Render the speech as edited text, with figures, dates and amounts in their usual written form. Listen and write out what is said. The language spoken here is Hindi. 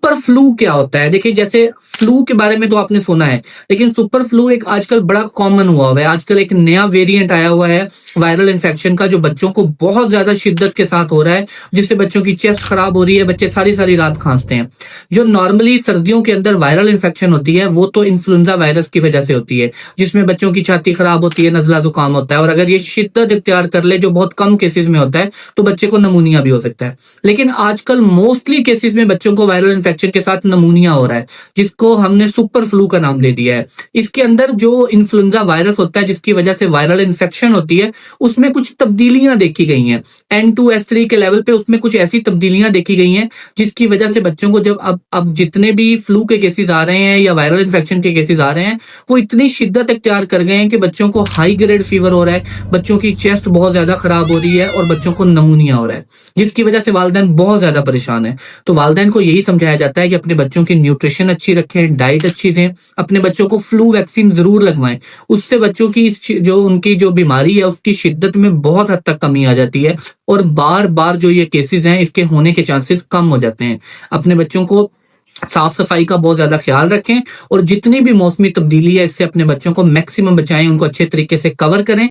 सुपर फ्लू क्या होता है? देखिए, जैसे फ्लू के बारे में तो आपने सुना है, लेकिन सुपर फ्लू एक आजकल बड़ा कॉमन हुआ हुआ है। आजकल एक नया वेरिएंट आया हुआ है वायरल इन्फेक्शन का, जो बच्चों को बहुत ज्यादा शिद्दत के साथ हो रहा है, जिससे बच्चों की चेस्ट खराब हो रही है, बच्चे सारी सारी रात खांसते हैं। जो नॉर्मली सर्दियों के अंदर वायरल इन्फेक्शन होती है, वो तो इन्फ्लुएंजा वायरस की वजह से होती है, जिसमें बच्चों की छाती खराब होती है, नजला जुकाम होता है, और अगर ये शिद्दत इख्तियार कर ले, जो बहुत कम केसेस में होता है, तो बच्चे को नमूनिया भी हो सकता है। लेकिन आजकल मोस्टली केसेस में बच्चों को वायरल इन्फेक्शन के साथ नमूनिया हो रहा है, जिसको हमने सुपर फ्लू का नाम दे दिया है। इसके अंदर जो इन्फ्लुएंजा वायरस होता है, जिसकी वजह से वायरल इन्फेक्शन होती है, उसमें कुछ तब्दीलियां देखी गई हैं। N2 S3 के लेवल पे उसमें कुछ ऐसी तब्दीलियां देखी गई हैं, जिसकी वजह से बच्चों को जब अब जितने भी फ्लू के केसेस आ रहे हैं या वायरल इन्फेक्शन के केसेस आ रहे हैं, वो इतनी शिद्दत इख्तियार कर गए हैं कि बच्चों को हाई ग्रेड फीवर हो रहा है, बच्चों की चेस्ट बहुत ज्यादा खराब हो रही है, और बच्चों को नमूनिया हो रहा है, जिसकी वजह से वालिदैन बहुत ज्यादा परेशान है। तो वालिदैन को यही समझाया जाता है कि अपने बच्चों की न्यूट्रिशन अच्छी रखें, डाइट अच्छी दें, अपने बच्चों को फ्लू वैक्सीन जरूर लगवाएं। उससे बच्चों की जो उनकी जो बीमारी है, उसकी शिद्दत में बहुत हद तक कमी आ जाती है, और बार बार जो ये केसेस हैं, इसके होने के चांसेस कम हो जाते हैं। अपने बच्चों को साफ सफाई का बहुत ज्यादा ख्याल रखें, और जितनी भी मौसमी तब्दीली है, इससे अपने बच्चों को मैक्सिमम बचाएं, उनको अच्छे तरीके से कवर करें।